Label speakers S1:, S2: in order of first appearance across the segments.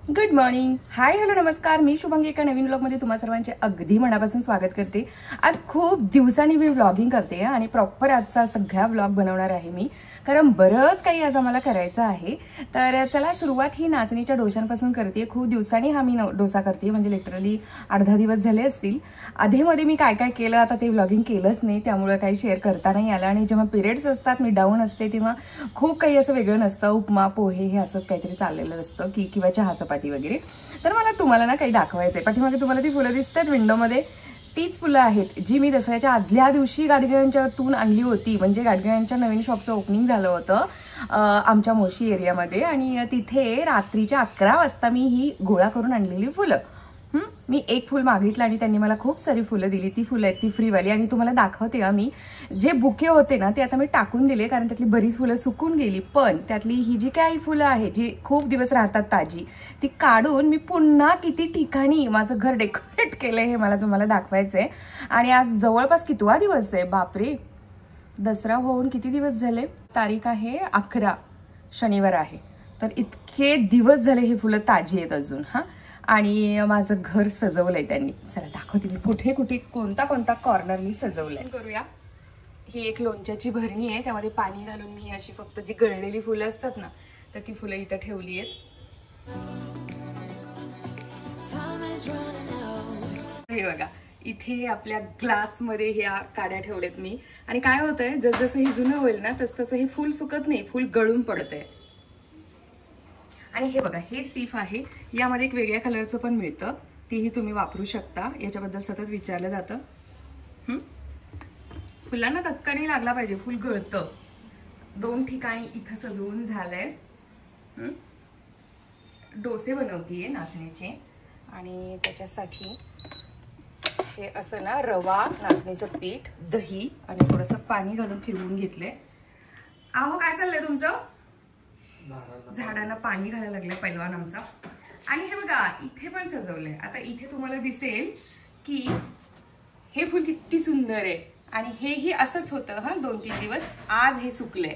S1: Good morning, हाय, hello, नमस्कार. मी शुभांगी एका नवीन व्लॉगमध्ये तुम्हा सर्वांचे अगदी मनापासून स्वागत करते. आज खूप दिवसांनी मी व्लॉगिंग करते आणि प्रॉपर आजचा सगळा व्लॉग बनवणार आहे मी, कारण बरंच काही आज आम्हाला करायचं आहे. तर चला, सुरुवात ही नाचणीच्या डोशांपासून करते. खूप दिवसांनी हा मी डोसा करते, म्हणजे लिटरली 8-10 दिवस झाले असतील. आधीमध्ये मी काय काय केलं आता ते व्लॉगिंग केलंच नाही, त्यामुळे काही शेअर करता नाही आलं. आणि जेव्हा पिरियड्स असतात, मी डाऊन असते, तेव्हा खूप काही असं वेगळं नसतं. उपमा पोहे हे असंच काहीतरी चाललेलं असतं किंवा चहा चपाती वगैरे. तर मला तुम्हाला ना काही दाखवायचंय. पाठीमागे तुम्हाला ती फुलं दिसतात विंडोमध्ये, तीच फुलं आहेत जी मी दसऱ्याच्या आदल्या दिवशी गाडगिळ्यांच्यातून आणली होती. म्हणजे गाडगिळ्यांच्या नवीन शॉपचं ओपनिंग झालं होतं आमच्या मोशी एरियामध्ये, आणि तिथे रात्रीच्या 11 वाजता मी ही गोळा करून आणलेली फुलं. मी एक फुल मागितलं आणि त्यांनी मला खूप सारी फुलं दिली. ती फुलं आहेत ती फ्रीवाली, आणि तुम्हाला दाखवते मी जे बुके होते ना ते आता मी टाकून दिले, कारण त्यातली बरीच फुलं सुकून गेली. पण त्यातली ही जी काही फुलं आहेत जी खूप दिवस राहतात ताजी, ती काढून मी पुन्हा किती ठिकाणी माझं घर डेकोरेट केलंय हे मला तुम्हाला दाखवायचंय. आणि आज जवळपास कितवा दिवस आहे, बापरे, दसरा होऊन किती दिवस झाले. तारीख आहे 11, शनिवार आहे. तर इतके दिवस झाले हे फुलं ताजी आहेत अजून. आणि माझं घर सजवलंय त्यांनी. चला दाखवते मी कुठे कुठे कोणता कोणता कॉर्नर मी सजवलंय. करूया. ही एक लोणच्याची भरणी आहे, त्यामध्ये पाणी घालून मी अशी फक्त जी गळलेली फुलं असतात ना तर ती फुलं इथं ठेवली आहेत. हे बघा, इथे आपल्या ग्लासमध्ये ह्या काड्या ठेवल्यात मी. आणि काय होतंय, जसजसं हे जुनं होईल ना तसं हे फुल सुकत नाही, फुल गळून पडतंय. आणि हे बघा, हे सीफ आहे. यामध्ये एक वेगळ्या कलरचं पण मिळतं, तीही तुम्ही वापरू शकता. याच्याबद्दल सतत विचारलं जातं. फुलांना धक्का नाही लागला पाहिजे, फुल गळतं. 2 ठिकाणी इथं सजवून झालंय. डोसे बनवतीये नाचणीचे, आणि त्याच्यासाठी हे असं ना रवा, नाचणीचं पीठ, दही आणि थोडंसं पाणी घालून फिरवून घेतलंय. आहो, काय चाललंय तुमचं? झाडांना पाणी घालायला लागलं पैलवान आमचा. आणि हे बघा, इथे पण सजवलंय. आता इथे तुम्हाला दिसेल की हे फुल किती सुंदर आहे. आणि हेही असंच होतं 2-3 दिवस. आज हे सुकलंय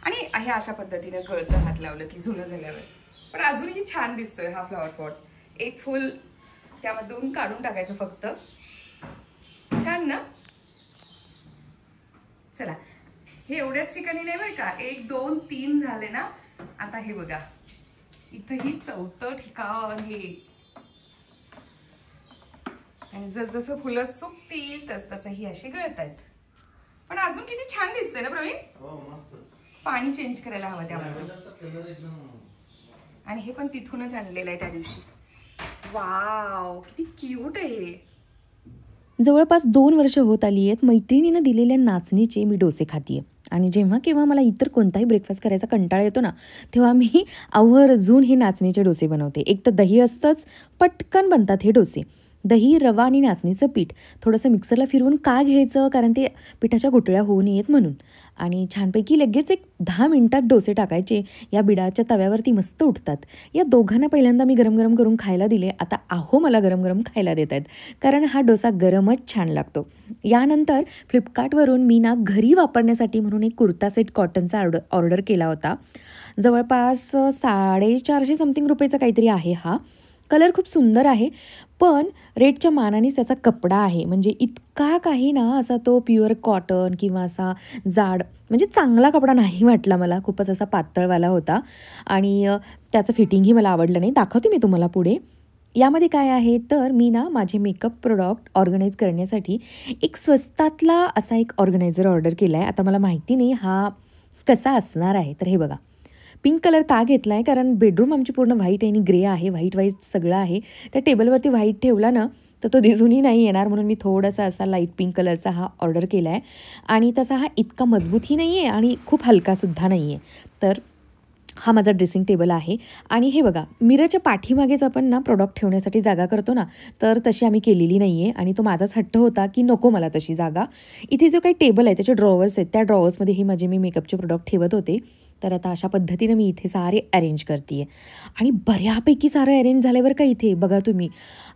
S1: आणि हे अशा पद्धतीने गळतं हात लावलं की जुनं झाल्यावर. पण अजूनही छान दिसतोय हा फ्लॉवर पॉट. एक फुल त्यामधून काढून टाकायचं फक्त. छान ना. चला, हे एवढ्याच ठिकाणी नाही बरं का, 1, 2, 3 झाले ना. आता हे बघा, इथंही 4थं ठिकाण हे. आणि जसजसं फुलं सुकतील तसतसं ही अशी गळतायत. पण अजून किती छान दिसतंय ना प्रवीण. पाणी चेंज करायला हवं त्यामध्ये. आणि हे पण तिथूनच आणलेलं आहे त्या दिवशी. वाव, किती क्यूट आहे हे.
S2: जवळपास 2 वर्ष होत आली आहेत मैत्रिणीनं दिलेल्या नाचणीचे मी डोसे खातीये. आणि जेव्हा केव्हा मला इतर कोणताही ब्रेकफास्ट करायचा कंटाळा येतो ना, तेव्हा मी आवर्जून हे नाचणीचे डोसे बनवते. एक तर दही असतंच, पटकन बनतात हे डोसे. दही, रवा आणि नाचणीचं पीठ थोडंसं मिक्सरला फिरवून का घ्यायचं, कारण ते पिठाच्या गुठळ्या होऊ नयेत म्हणून. आणि छानपैकी लगेच एक 10 मिनिटात डोसे टाकायचे. या बिडाच्या तव्यावरती मस्त उठतात. या दोघांना पहिल्यांदा मी गरम गरम करून खायला दिले. आता आहो मला गरम गरम खायला देत आहेत, कारण हा डोसा गरमच छान लागतो. यानंतर फ्लिपकार्टवरून मी ना घरी वापरण्यासाठी म्हणून एक कुर्ता सेट कॉटनचा ऑर्डर केला होता. जवळपास 450 समथिंग रुपयेचा काहीतरी आहे हा. कलर खूप सुंदर आहे, पण रेटच्या मानानेच त्याचा कपडा आहे म्हणजे इतका काही ना असा तो प्युअर कॉटन किंवा असा जाड, म्हणजे चांगला कपडा नाही वाटला मला. खूपच असा पातळवाला होता आणि त्याचं फिटिंगही मला आवडलं नाही. दाखवते मी तुम्हाला पुढे. यामध्ये काय आहे तर मी ना माझे मेकअप प्रोडक्ट ऑर्गनाईज करण्यासाठी एक स्वस्तातला असा एक ऑर्गनायझर ऑर्डर केला आहे. आता मला माहिती नाही हा कसा असणार आहे. तर हे बघा, पिंक कलर का घेतला आहे, कारण बेडरूम आमची पूर्ण व्हाईट आणि ग्रे आहे, व्हाईट सगळं आहे. त्या टेबलवरती व्हाईट ठेवला ना तर तो दिसूनही नाही येणार, म्हणून मी थोडासा असा लाईट पिंक कलरचा हा ऑर्डर केला आहे. आणि तसा हा इतका मजबूतही नाही आहे आणि खूप हलकासुद्धा नाही आहे. तर हा माझा ड्रेसिंग टेबल आहे. आणि हे बघा, मिररच्या पाठीमागेच आपण ना प्रोडक्ट ठेवण्यासाठी जागा करतो ना, तर तशी आम्ही केलेली नाही आहे. आणि तो माझाच हट्ट होता की नको मला तशी जागा. इथे जो काही टेबल आहे त्याचे ड्रॉवर्स आहेत, त्या ड्रॉवर्समध्ये हे माझे मी मेकअपचे प्रोडक्ट ठेवत होते. तर आता अशा पद्धतीने मी इथे सारे अरेंज करते आहे. आणि बऱ्यापैकी सारं अरेंज झाल्यावर का इथे बघा तुम्ही.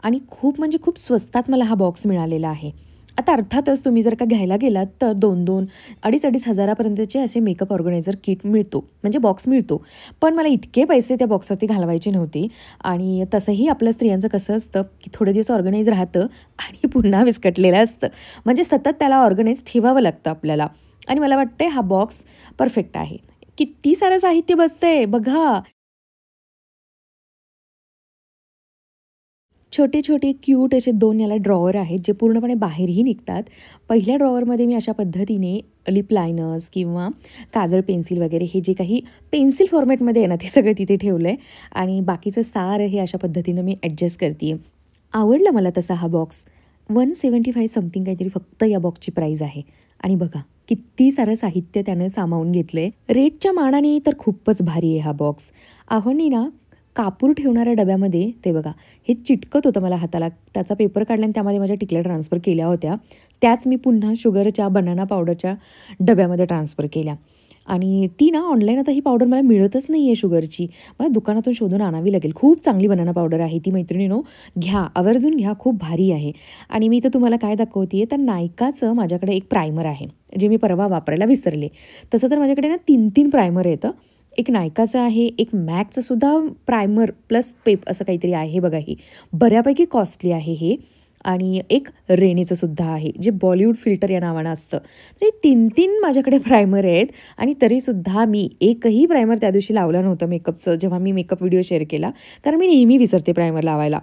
S2: आणि खूप म्हणजे खूप स्वस्तात मला हा बॉक्स मिळालेला आहे. आता अर्थातच तुम्ही जर का घ्यायला गेलात तर 2-2, 2,500 हजारापर्यंतचे असे मेकअप ऑर्गनायझर किट मिळतो, म्हणजे बॉक्स मिळतो. पण मला इतके पैसे त्या बॉक्सवरती घालवायचे नव्हते. आणि तसंही आपल्या स्त्रियांचं कसं असतं की थोडे दिवस ऑर्गनाईज राहतं आणि पुन्हा विस्कटलेलं असतं, म्हणजे सतत त्याला ऑर्गनाईज ठेवावं लागतं आपल्याला. आणि मला वाटते हा बॉक्स परफेक्ट आहे. किती सारं साहित्य बसतंय बघा. छोटे छोटे क्यूट असे 2 याला ड्रॉवर आहेत जे पूर्णपणे बाहेरही निघतात. पहिल्या ड्रॉवरमध्ये मी अशा पद्धतीने लिप लायनर्स किंवा काजळ पेन्सिल वगैरे हे जे काही पेन्सिल फॉर्मॅटमध्ये आहे ना ते सगळं तिथे ठेवलं आहे. आणि बाकीचं सारं हे अशा पद्धतीनं मी ॲडजस्ट करते आहे. आवडला मला तसा हा बॉक्स. 175 समथिंग काहीतरी फक्त या बॉक्सची प्राईज आहे. आणि बघा किती सारं साहित्य त्यानं सामावून घेतलं आहे. रेटच्या मानाने तर खूपच भारी आहे हा बॉक्स. आव्हानी ना कापूर ठेवणाऱ्या डब्यामध्ये ते बघा हे चिटकत होतं मला हाताला. त्याचा पेपर काढला आणि त्यामध्ये माझ्या टिकल्या ट्रान्सफर केल्या होत्या. त्याच मी पुन्हा शुगरच्या बनाना पावडरच्या डब्यामध्ये ट्रान्सफर केल्या. आणि ती ना ऑनलाईन आता ही पावडर मला मिळतच नाही आहे शुगरची. मला दुकानातून शोधून आणावी लागेल. खूप चांगली बनाना पावडर आहे ती. मैत्रिणीनो घ्या, आवर्जून घ्या, खूप भारी आहे. आणि मी तर तुम्हाला काय दाखवते आहे तर नायकाचं माझ्याकडे एक प्रायमर आहे जे मी परवा वापरायला विसरले. तसं तर माझ्याकडे ना 3 प्रायमर येतं. एक नायकाचं आहे, एक मॅकचं सुद्धा प्रायमर प्लस पेप असं काहीतरी आहे बघा. ही बऱ्यापैकी कॉस्टली आहे हे. आणि एक रेनीचं सुद्धा आहे जे बॉलिवूड फिल्टर या नावानं असतं. तर हे 3 माझ्याकडे प्रायमर आहेत. आणि तरीसुद्धा मी एकही प्रायमर त्या दिवशी लावलं नव्हतं मेकअपचं जेव्हा मी मेकअप व्हिडिओ शेअर केला, कारण मी नेहमी विसरते प्रायमर लावायला.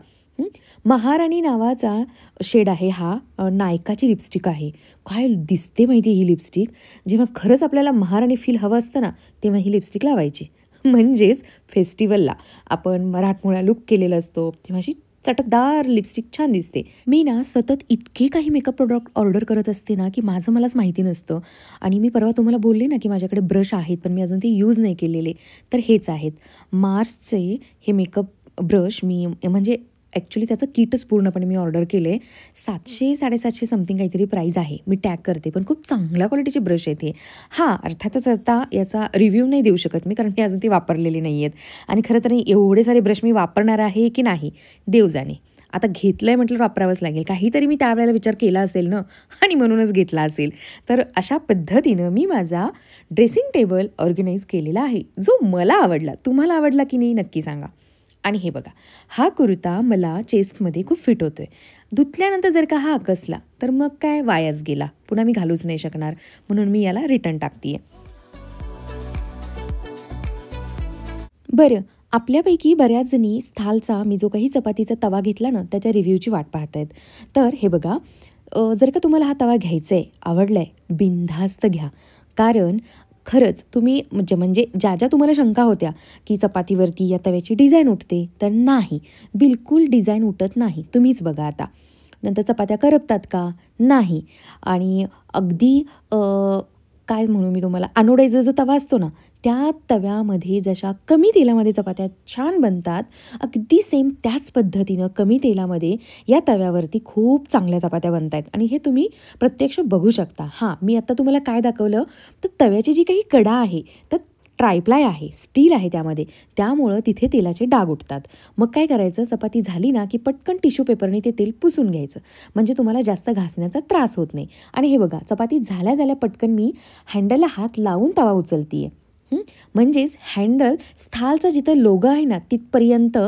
S2: महाराणी नावाचा शेड आहे हा. नायकाची लिपस्टिक आहे. काय दिसते माहिती ही लिपस्टिक. जेव्हा खरंच आपल्याला महाराणी फील हवं असतं ना तेव्हा ही लिपस्टिक लावायची. म्हणजेच फेस्टिवलला आपण मराठमोळा लुक केलेला असतो तेव्हा अशी चटकदार लिपस्टिक छान दिसते. मी ना सतत इतके काही मेकअप प्रोडक्ट ऑर्डर करत असते ना की माझं मलाच माहिती नसतं. आणि मी परवा तुम्हाला बोलले ना की माझ्याकडे ब्रश आहेत पण मी अजून ते यूज नाही केलेले. तर हेच आहेत मार्सचे हे मेकअप ब्रश. मी म्हणजे ॲक्च्युली त्याचं किटच पूर्णपणे मी ऑर्डर केलं आहे. 700-750 समथिंग काहीतरी प्राईज आहे. मी टॅग करते पण खूप चांगल्या क्वालिटीचे ब्रश आहेत हे. हां, अर्थातच आता याचा रिव्ह्यू नाही देऊ शकत मी, कारण मी अजून ते वापरलेले नाही आहेत. आणि खरं तर एवढे सारे ब्रश मी वापरणार आहे की नाही देव जाणे. आता घेतलं आहे म्हटलं वापरावंच लागेल. काहीतरी मी त्यावेळेला विचार केला असेल ना आणि म्हणूनच घेतला असेल. तर अशा पद्धतीनं मी माझा ड्रेसिंग टेबल ऑर्गनाईज केलेला आहे जो मला आवडला. तुम्हाला आवडला की नाही नक्की सांगा. आणि हे बघा हा कुर्ता मला चेस्टमध्ये खूप फिट होतोय. धुतल्यानंतर जर का हा आकसला तर मग काय वायाच गेला, पुन्हा मी घालूच नाही शकणार. म्हणून मी याला रिटर्न टाकते. बरं, आपल्यापैकी बऱ्याच जणी स्थालचा मी जो काही चपातीचा तवा घेतला ना त्याच्या रिव्ह्यूची वाट पाहत आहेत. तर हे बघा, जर का तुम्हाला हा तवा घ्यायचा आहे, आवडला आहे, बिनधास्त घ्या. कारण खरंच तुम्ही म्हणजे ज्या तुम्हाला शंका होत्या की चपातीवरती या तव्याची डिझाईन उठते, तर नाही, बिलकुल डिझाईन उठत नाही. तुम्हीच बघा आता. नंतर चपात्या करपतात का? नाही. आणि अगदी काय म्हणू मी तुम्हाला, अनोडायझर जो तवा असतो ना त्या तव्यामध्ये जशा कमी तेलामध्ये चपात्या छान बनतात, अगदी सेम त्याच पद्धतीनं कमी तेलामध्ये या तव्यावरती खूप चांगल्या चपात्या बनत आहेत. आणि हे तुम्ही प्रत्यक्ष बघू शकता. हां, मी आत्ता तुम्हाला काय दाखवलं तर तव्याची जी काही कडा आहे तर ट्रायप्लाय आहे, स्टील आहे त्यामध्ये, त्यामुळं तिथे तेलाचे डाग उठतात. मग काय करायचं, चपाती झाली ना की पटकन टिश्यू पेपरने ते तेल पुसून घ्यायचं, म्हणजे तुम्हाला जास्त घासण्याचा त्रास होत नाही. आणि हे बघा, चपाती झाल्या पटकन मी हँडलला हात लावून तवा उचलते आहे. म्हणजेच हँडल स्थालचा जिथं लोगो आहे ना तिथपर्यंत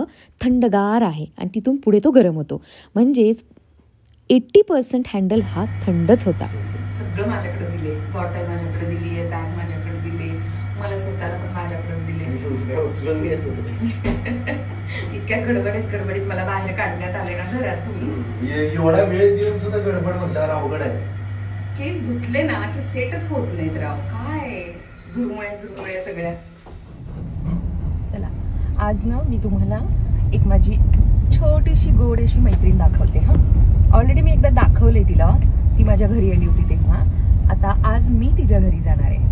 S2: थंडगार आहे आणि तिथून पुढे तो गरम होतो. म्हणजेच 80% हँडल हा थंडच होता.
S1: सगळं माझ्याकडे दिले, बॉटल माझ्याकडे दिली आहे, बॅग माझ्याकडे दिले, मला स्वतःला पण माझ्याकडेच दिले. इतक्या गडबडीत मला बाहेर काढण्यात आले ना घरातून.
S3: एवढा वेळ देऊन सुद्धा गडबड म्हणल्यावर अवघड आहे.
S1: केस धुतले ना की सेटच होत नाहीत राव. काय झुरमुळ्या सगळ्या. चला, आज ना मी तुम्हाला एक माझी छोटीशी गोडेशी मैत्रीण दाखवते. हा, ऑलरेडी मी एकदा दाखवले तिला, ती माझ्या घरी आली होती तेव्हा. आता आज मी तिच्या घरी जाणार आहे.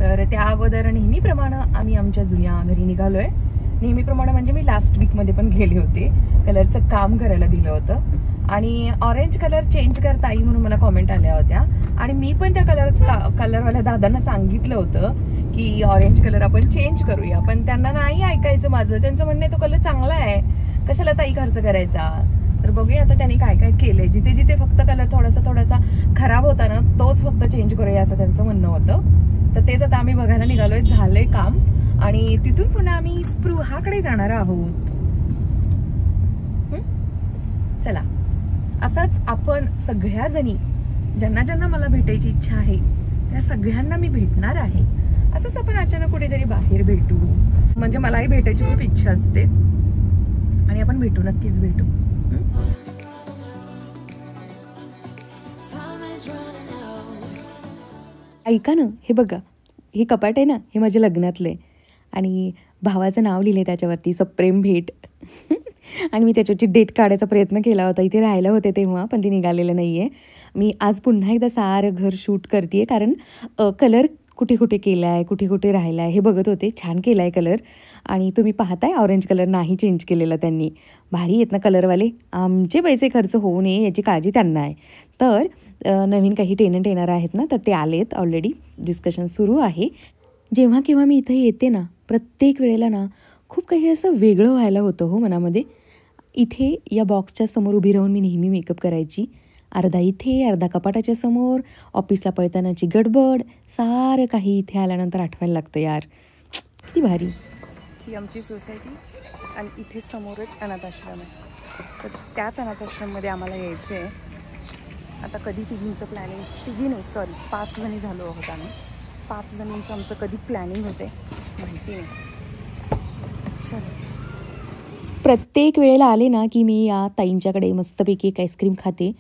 S1: तर त्या अगोदर नेहमीप्रमाणे आम्ही आमच्या जुन्या घरी निघालोय. नेहमीप्रमाणे म्हणजे मी लास्ट वीकमध्ये पण गेले होते. कलरचं काम करायला दिलं होतं आणि ऑरेंज कलर चेंज कर ताई म्हणून मला कॉमेंट आल्या होत्या. आणि मी पण त्या कलरवाल्या दादांना सांगितलं होतं की ऑरेंज कलर आपण चेंज करूया, पण त्यांना नाही ऐकायचं माझं. त्यांचं म्हणणं तो कलर चांगला आहे, कशाला ताई खर्च करायचा. तर बघूया आता त्यांनी काय काय केलंय. जिथे जिथे फक्त कलर थोडासा खराब होता ना तोच फक्त चेंज करूया असं त्यांचं म्हणणं होतं. तर तेच आता आम्ही बघायला निघालोय. झालंय काम आणि तिथून पुन्हा आम्ही स्पृहाकडे जाणार आहोत. चला, असंच आपण सगळ्या जणी ज्यांना ज्यांना मला भेटायची इच्छा आहे त्या सगळ्यांना मी भेटणार आहे. असंच आपण अचानक कुठेतरी बाहेर भेटू. म्हणजे मलाही भेटायची खूप इच्छा असते आणि आपण भेटू, नक्कीच भेटू.
S2: ऐका ना, हे बघा, हे कपाट आहे ना, हे माझ्या लग्नातलं आहे आणि भावाचं नाव लिहिलं आहे त्याच्यावरती, सप्रेम भेट. आणि मी त्याच्याची डेट काढायचा प्रयत्न केला होता. इथे राहायला होते तेव्हा, पण ती निघालेलं नाही आहे. मी आज पुन्हा एकदा सारं घर शूट करते कारण कलर कुठे कुठे केला आहे, कुठे कुठे राहिला आहे हे बघत होते. छान केला आहे कलर आणि तुम्ही पाहताय ऑरेंज कलर नाही चेंज केलेला त्यांनी. भारी आहेत ना कलरवाले. आमचे पैसे खर्च होऊ नये याची काळजी त्यांना आहे. तर नवीन काही टेनंट येणार आहेत ना, तर ते आलेत ऑलरेडी. डिस्कशन सुरू आहे. जेव्हा केव्हा मी इथं येते ना, प्रत्येक वेळेला ना खूप काही असं वेगळं व्हायला होतं हो मनामध्ये. इथे या बॉक्सच्या समोर उभी राहून मी नेहमी मेकअप करायची. अर्धा इथे, अर्धा कपाटाच्या समोर, ऑफिसला पळतानाची गडबड, सारं काही इथे आल्यानंतर आठवायला लागतं यार. किती भारी.
S1: ही आमची सोसायटी आणि इथे समोरच अनाथ आश्रम आहे. तर त्याच अनाथ आश्रममध्ये आम्हाला यायचं आहे. आता कधी तिघींचं प्लॅनिंग, तिघी नाही सॉरी 5 जणी झालो आहोत आम्ही. 5 जणींचं आमचं कधी प्लॅनिंग होते माहिती नाही. चलो,
S2: प्रत्येक वेळेला आले ना की मी या ताईंच्याकडे मस्तपैकी एक आईस्क्रीम खाते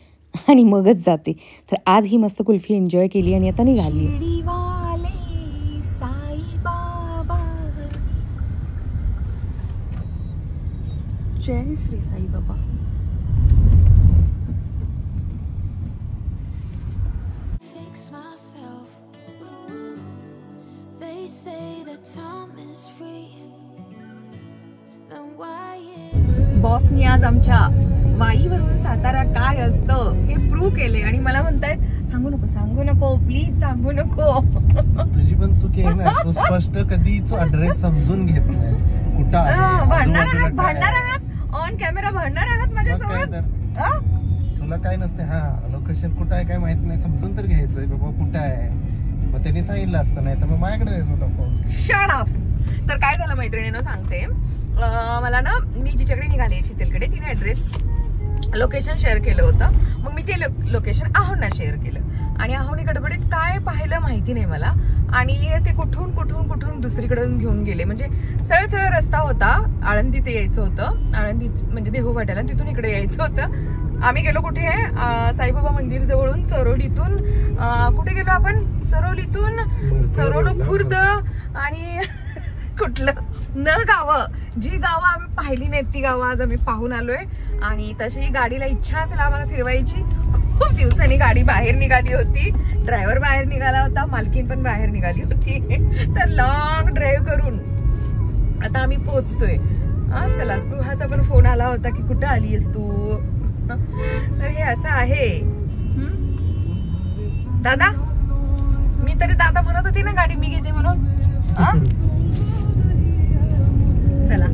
S2: आणि मगच जाते. तर आज ही मस्त कुल्फी एन्जॉय केली आणि आता निघाली.
S1: जय श्री साई बाबा. बॉसनी आज आमच्या वाईवरून सातारा काय असतं हे प्रूव्ह केले आणि मला म्हणतायत सांगू नको प्लीज सांगू नको.
S3: तुझी पण चुकी आहे ना, तू स्पष्ट कधीच ऍड्रेस समजून घेत नाही. कुठं आहे,
S1: भांडणार आहात ऑन कॅमेरा, भांडणार आहात माझ्यासोबत.
S3: तुला काय नसते, हा लोकेशन कुठं आहे काय माहित नाही, समजून तर घ्यायचंय बाबा कुठं आहे. मग त्यांनी सांगितलं असतं, नाही तर मग माझ्याकडे द्यायचं होता फोन.
S1: Shut off. तर काय झालं मैत्रिणीनं सांगते, मला ना मी जिच्याकडे निघाली शीतलकडे तिने ऍड्रेस लोकेशन शेअर केलं होतं. मग मी ते लोकेशन आहोंना शेअर केलं आणि आहोनी गडबडीत काय पाहिलं माहिती नाही मला आणि ते कुठून दुसरीकडून घेऊन गेले. म्हणजे सरळ रस्ता होता, आळंदी ते यायचं होतं, आळंदी म्हणजे देहू वाट्याला, तिथून इकडे यायचं होतं. आम्ही गेलो कुठे, साईबाबा मंदिर जवळून चरोलीतून कुठे गेलो आपण, चरोली खुर्द आणि कुठलं न गावं, जी गावं आम्ही पाहिली नाहीत ती गावं आज आम्ही पाहून आलोय. आणि तशी गाडीला इच्छा असेल आम्हाला फिरवायची. खूप दिवसांनी गाडी बाहेर निघाली होती, ड्रायव्हर बाहेर निघाला होता, मालकीन पण बाहेर निघाली होती. तर लॉंग ड्राईव्ह करून आता आम्ही पोहोचतोय. चला, स्पृहाचा पण फोन आला होता की कुठं आलीयस तू. तर हे असं आहे दादा. मी तरी दादा म्हणत होती ना गाडी मी घेते म्हणून. चला.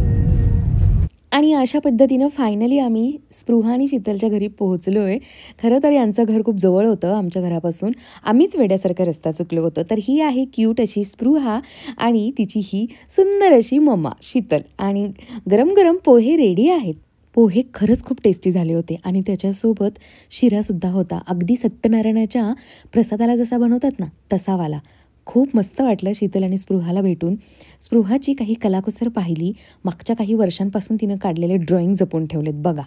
S2: आणि अशा पद्धतीनं फायनली आम्ही स्पृहा आणि शीतलच्या घरी पोहोचलोय. खरं तर यांचं घर खूप जवळ होतं आमच्या घरापासून. आम्हीच वेड्यासारखा रस्ता चुकलो होतं. तर ही आहे क्यूट अशी स्पृहा आणि तिची ही सुंदर अशी मम्मा शीतल. आणि गरम गरम पोहे रेडी आहेत. पोहे खरंच खूप टेस्टी झाले होते आणि त्याच्यासोबत शिरासुद्धा होता. अगदी सत्यनारायणाच्या प्रसादाला जसा बनवतात ना तसा वाला. खूप मस्त वाटलं शीतल आणि स्पृहाला भेटून. स्पृहाची काही कलाकुसर पाहिली. मागच्या काही वर्षांपासून तिनं काढलेले ड्रॉइंग जपून ठेवलेत बघा.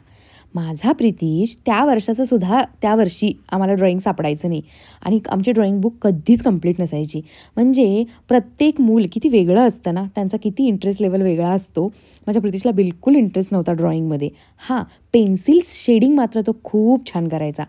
S2: माझा प्रितीश त्या वर्षाचं सुद्धा त्या वर्षी आम्हाला ड्रॉइंग सापडायचं नाही आणि आमची ड्रॉइंग बुक कधीच कंप्लीट नसायची. म्हणजे प्रत्येक मूल किती वेगळं असतं ना, त्यांचा किती इंटरेस्ट लेवल वेगळा असतो. माझ्या प्रितीशला बिलकुल इंटरेस्ट नव्हता ड्रॉइंगमध्ये. हां, पेन्सिल शेडिंग मात्र तो खूप छान करायचा.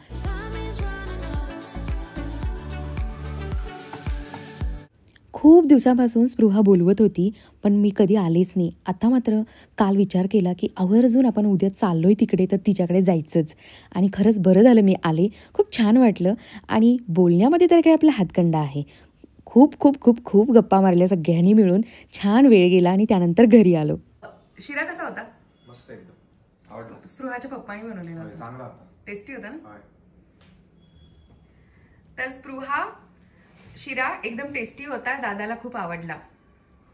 S2: खूप दिवसापासून स्पृहा बोलवत होती पण मी कधी आलेच नाही. आता मात्र काल विचार केला की आवर्जून आपण उद्या चाललोय तिकडे तर तिच्याकडे जायचंच. आणि खरंच बरं झालं मी आले. खूप छान वाटलं आणि बोलण्यामध्ये तर काही आपला हातखंडा आहे. खूप खूप खूप खूप गप्पा मारल्या सगळ्यांनी मिळून. छान वेळ गेला आणि त्यानंतर घरी आलो.
S1: शिरा कसा होता?
S3: मस्त एकदम.
S1: स्पृहाच्या पप्पानी बनवलेला होता.
S4: चांगला होता,
S1: टेस्टी होता ना. तर स्पृहा शिरा एकदम टेस्टी होता, दादाला खूप आवडला.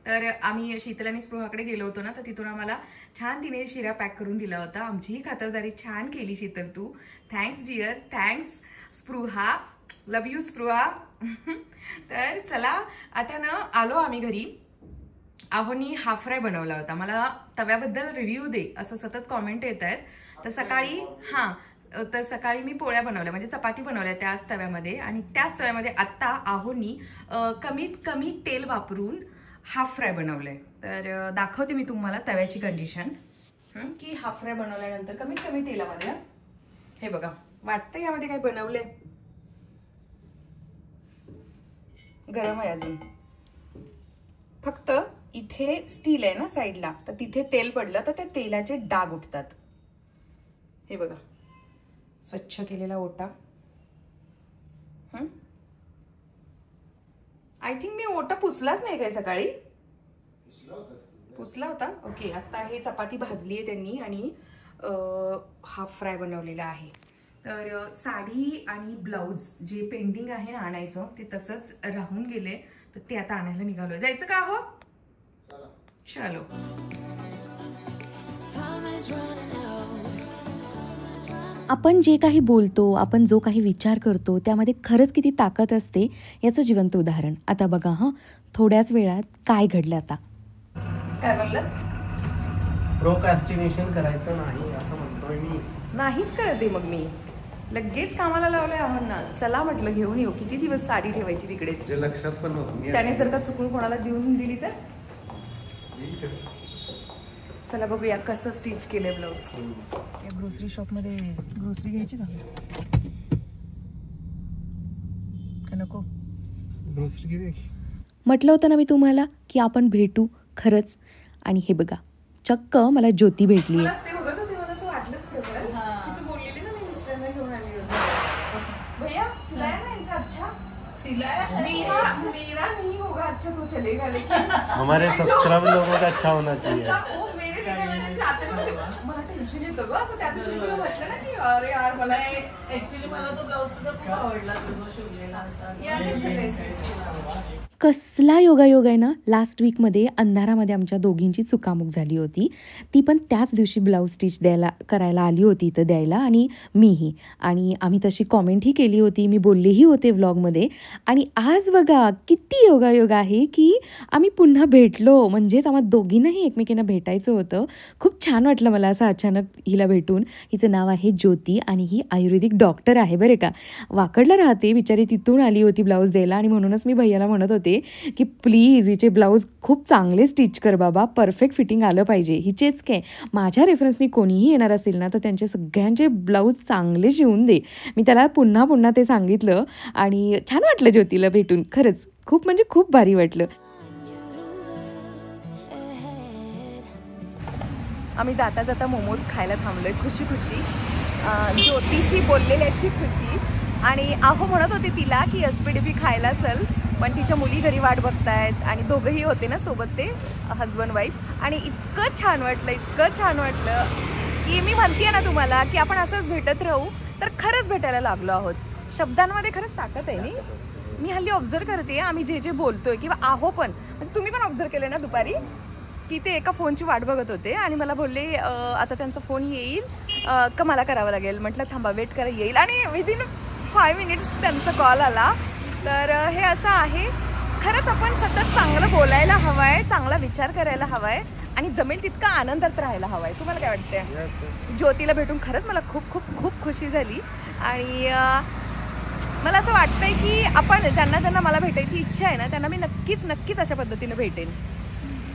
S1: तर आम्ही शीतल आणि स्पृहाकडे गेलो होतो ना, तर तिथून आम्हाला छान तिने शिरा पॅक करून दिला होता. आमचीही खातरदारी छान केली शीतल तू. Thanks dear, thanks Spruha, love you Spruha. तर चला आता ना आलो आम्ही घरी. आहोनी हाफ फ्राय बनवला होता. मला तव्याबद्दल रिव्ह्यू दे असं सतत कॉमेंट येत आहेत. तर सकाळी मी पोळ्या बनवल्या, म्हणजे चपाती बनवल्या त्याच तव्यामध्ये, आणि त्याच तव्यामध्ये आता आहोनी कमीत कमी तेल वापरून हाफ फ्राय बनवलंय. तर दाखवते मी तुम्हाला तव्याची कंडिशन की हाफ फ्राय बनवल्यानंतर कमीत कमी तेलामध्ये. हे बघा, वाटतं यामध्ये काय बनवलंय. गरम आहे अजून, फक्त इथे स्टील आहे ना साईडला, तर तिथे तेल पडलं तर त्या तेलाचे डाग उठतात. हे बघा, स्वच्छ केलेला ओटा. आय थिंक मी ओटा पुसलाच नाही काय सकाळी. पुसला होता. ओके, आता हे चपाती भाजली आहे त्यांनी आणि हाफ फ्राय बनवलेला आहे. तर साडी आणि ब्लाउज जे पेंडिंग आहे ना आणायचं, ते तसंच राहून गेले, तर ते आता आणायला निघालोय. जायचं का हो? चलो.
S2: आपण जे काही बोलतो, आपण जो काही विचार करतो, त्यामध्ये खरंच किती ताकद असते याचं जिवंत उदाहरण. आता बघा थोड्याच वेळात काय घडलं. आता
S1: काय म्हणलं?
S3: प्रोक्रॅस्टिनेशन करायचं नाही असं म्हणतोय मी.
S1: नाहीच करते मग मी. लगेच कामाला लावलंय आव्हांना. चला म्हटलं घेऊन येऊ. किती दिवस साडी ठेवायची तिकडेच.
S3: लक्षात पण नव्हतं.
S1: त्याने जर का चुकून कोणाला देऊन दिली तर. चला बघूया कसं स्टिच केलंय ब्लाउज. या ग्रोसरी शॉप मध्ये ग्रोसरी घ्यायची का नको?
S3: ग्रोसरी घे.
S2: म्हटलं होतं ना मी तुम्हाला की आपण भेटू खरंच. आणि हे बघा, चक्क मला ज्योती भेटली.
S1: ते बघत होते, मला असं वाटलं थोडं की तू बोललेली ना मी मिस्टरांना घेऊन आली होती. भैया सिलाया ना इनका अच्छा सिलाया. मेरा नहीं होगा अच्छा तो चलेगा, लेकिन
S3: हमारे सब्सक्राइब लोगों का अच्छा होना चाहिए.
S1: मला टेन्शन येतं ग असं. त्या दिवशी तुला म्हटलं ना की अरे यार मला ऍक्च्युली मला तो ब्लाउज खूप आवडला तुझा शिवलेला.
S2: कसला योगायोग आहे ना. लास्ट वीकमध्ये अंधारामध्ये आमच्या दोघींची चुकामुक झाली होती. ती पण त्याच दिवशी ब्लाऊज स्टिच करायला आली होती इथं द्यायला, आणि मीही. आणि आम्ही तशी कॉमेंटही केली होती, मी बोललेही होते व्लॉगमध्ये. आणि आज बघा किती योगायोग आहे की आम्ही पुन्हा भेटलो. म्हणजेच आम्हा दोघींनाही एकमेकींना भेटायचं होतं. खूप छान वाटलं मला असं अचानक हिला भेटून. हिचं नाव आहे ज्योती आणि ही आयुर्वेदिक डॉक्टर आहे बरे का. वाकडला राहते बिचारी, तिथून आली होती ब्लाऊज द्यायला. आणि म्हणूनच मी भैयाला म्हणत होते की प्लीज हिचे ब्लाऊज खूप चांगले स्टिच कर बाबा, परफेक्ट फिटिंग आलं पाहिजे. हिचेच काय, माझ्या रेफरन्सनी कोणीही येणार असेल ना तर त्यांचे सगळ्यांचे ब्लाऊज चांगले शिवून दे. मी त्याला पुन्हा पुन्हा ते सांगितलं आणि छान वाटलं ज्योतीला भेटून. खरंच खूप म्हणजे खूप भारी वाटलं.
S1: आम्ही जाता जाता मोमोज खायला थांबलोय खुशी खुशी. ज्योतिषी बोललेल्याची खुशी. आणि आहो म्हणत होते तिला की SPDP खायला चल, पण तिच्या मुली घरी वाट बघतायत आणि दोघंही होते ना सोबत, ते हजबंड वाईफ. आणि इतकं छान वाटलं की मी म्हणते ना तुम्हाला की आपण असंच भेटत राहू तर खरंच भेटायला लागलो आहोत. शब्दांमध्ये खरंच ताकद आहे नाही. मी हल्ली ऑब्झर्व करते आम्ही जे बोलतोय, किंवा आहो पण म्हणजे तुम्ही पण ऑब्झर्व केलं ना दुपारी की ते एका फोनची वाट बघत होते आणि मला बोलले आता त्यांचा फोन येईल का मला करावं लागेल. म्हटलं थांबा वेट करा येईल, आणि विदिन 5 मिनिट्स त्यांचा कॉल आला. तर हे असं आहे, खरंच आपण सतत चांगलं बोलायला हवं आहे, चांगला विचार करायला हवा आहे आणि जमेल तितका आनंदात राहायला हवा आहे. तुम्हाला काय वाटतंय? ज्योतीला भेटून खरंच मला खूप खूप खूप खुशी झाली. आणि मला असं वाटतंय की आपण ज्यांना मला भेटायची इच्छा आहे ना त्यांना मी नक्कीच अशा पद्धतीने भेटेन.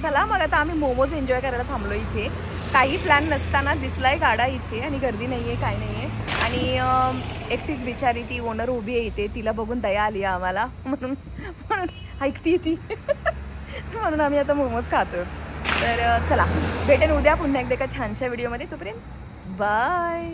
S1: चला मग आता आम्ही मोमोज एन्जॉय करायला थांबलो इथे. काही प्लॅन नसताना दिसलाय गाडा इथे आणि गर्दी नाही आहे, काय नाही आहे. आणि एकटीच बिचारी ती ओनर उभी आहे इथे, तिला बघून दया आली आहे आम्हाला, म्हणून ऐकती ती म्हणून आम्ही आता मोमोज खातो. तर चला भेटेन उद्या पुन्हा एकदा एका छानशा व्हिडिओमध्ये. तोपर्यंत बाय.